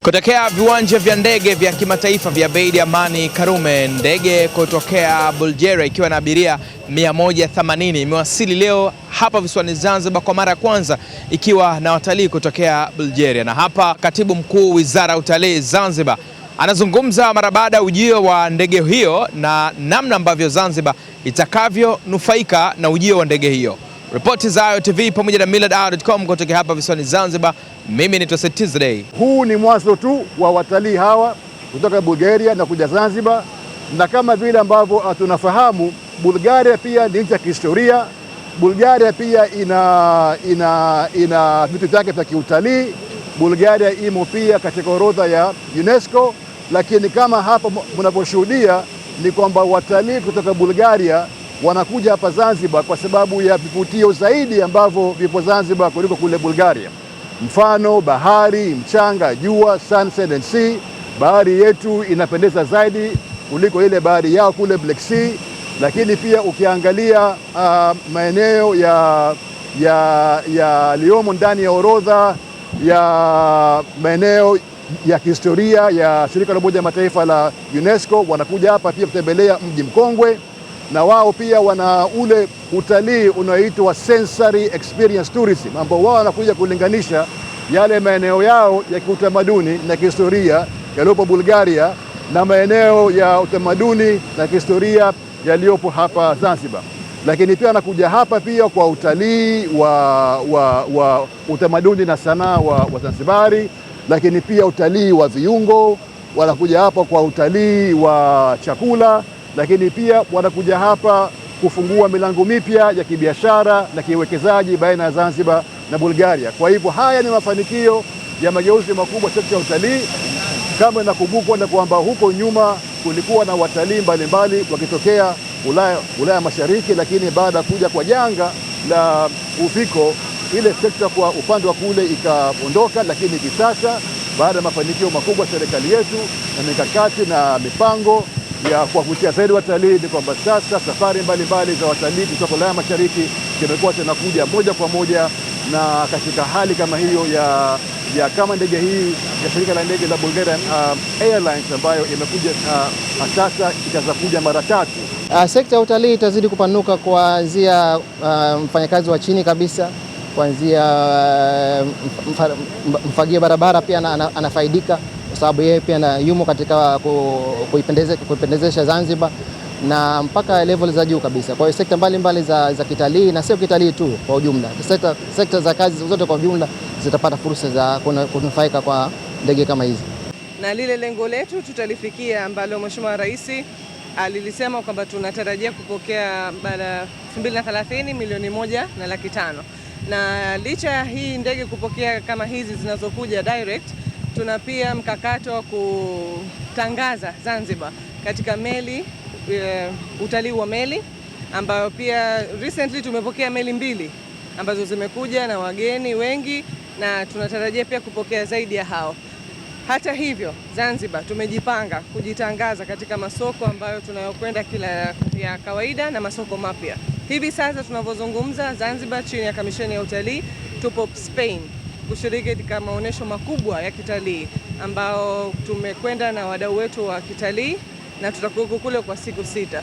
Kutokea viwanja vya ndege vya kimataifa vya Abeid Amani Karume, ndege kutokea Bulgaria ikiwa na abiria 180 imewasili leo hapa visiwani Zanzibar kwa mara ya kwanza ikiwa na watalii kutokea Bulgaria. Na hapa katibu mkuu Wizara ya Utalii Zanzibar anazungumza mara baada ya ujio wa ndege hiyo na namna ambavyo Zanzibar itakavyonufaika na ujio wa ndege hiyo. Ripoti za Ayo TV pamoja na millardayo.com kutoka hapa visiwani Zanzibar. Mimi ni Tuesday. Huu ni mwanzo tu wa watalii hawa kutoka Bulgaria na kuja Zanzibar, na kama vile ambavyo tunafahamu, Bulgaria pia ni nchi ya kihistoria. Bulgaria pia ina vitu vyake vya kiutalii. Bulgaria imo pia katika orodha ya UNESCO, lakini kama hapa mnavyoshuhudia ni kwamba watalii kutoka Bulgaria wanakuja hapa Zanzibar kwa sababu ya vivutio zaidi ambavyo vipo Zanzibar kuliko kule Bulgaria. Mfano, bahari, mchanga, jua, sunset and sea. Bahari yetu inapendeza zaidi kuliko ile bahari yao kule Black Sea. Lakini pia ukiangalia maeneo yaliyomo ndani ya orodha ya maeneo ya kihistoria ya shirika la Umoja wa Mataifa la UNESCO, wanakuja hapa pia kutembelea mji mkongwe, na wao pia wana ule utalii unaoitwa sensory experience tourism, ambao wao wanakuja kulinganisha yale maeneo yao ya kiutamaduni na kihistoria yaliyopo Bulgaria na maeneo ya utamaduni na kihistoria yaliyopo hapa Zanzibar. Lakini pia wanakuja hapa pia kwa utalii wa utamaduni na sanaa wa Zanzibari, lakini pia utalii wa viungo. Wanakuja hapa kwa utalii wa chakula, lakini pia wanakuja hapa kufungua milango mipya ya kibiashara na kiwekezaji baina ya Zanzibar na Bulgaria. Kwa hivyo haya ni mafanikio ya mageuzi makubwa sekta ya utalii. Kama inakumbukwa na kwamba huko nyuma kulikuwa na watalii mbalimbali wakitokea Ulaya Mashariki, lakini baada ya kuja kwa janga la uviko ile sekta kwa upande wa kule ikaondoka. Lakini hivi sasa baada ya mafanikio makubwa serikali yetu na mikakati na mipango ya kuwavutia zaidi watalii, ni kwamba sasa safari mbalimbali za watalii kutoka Ulaya Mashariki zimekuwa zinakuja moja kwa moja, na katika hali kama hiyo ya kama ndege hii ya shirika la ndege la Bulgarian Airlines ambayo imekuja sasa itaanza kuja mara tatu. Sekta ya utalii itazidi kupanuka kuanzia mfanyakazi wa chini kabisa, kuanzia mfagia barabara pia anafaidika kwa sababu yeye pia yumo katika kuipendezesha Zanzibar na mpaka level za juu kabisa. Kwa hiyo sekta mbalimbali za kitalii, na sio kitalii tu kwa ujumla, sekta za kazi zote kwa ujumla zitapata fursa za kunufaika kwa ndege kama hizi. Na lile lengo letu tutalifikia ambalo Mheshimiwa Rais alilisema kwamba tunatarajia kupokea baada ya 2030 milioni 1.5 million. Na licha ya hii ndege kupokea kama hizi zinazokuja direct, tuna pia mkakato wa kutangaza Zanzibar katika meli, utalii wa meli, ambayo pia recently tumepokea meli 2 ambazo zimekuja na wageni wengi, na tunatarajia pia kupokea zaidi ya hao. Hata hivyo, Zanzibar tumejipanga kujitangaza katika masoko ambayo tunayokwenda kila ya kawaida na masoko mapya. Hivi sasa tunavyozungumza, Zanzibar chini ya Kamisheni ya Utalii tupo Spain kushiriki katika maonesho makubwa ya kitalii ambao tumekwenda na wadau wetu wa kitalii, na tutakuwa kule kwa siku 6.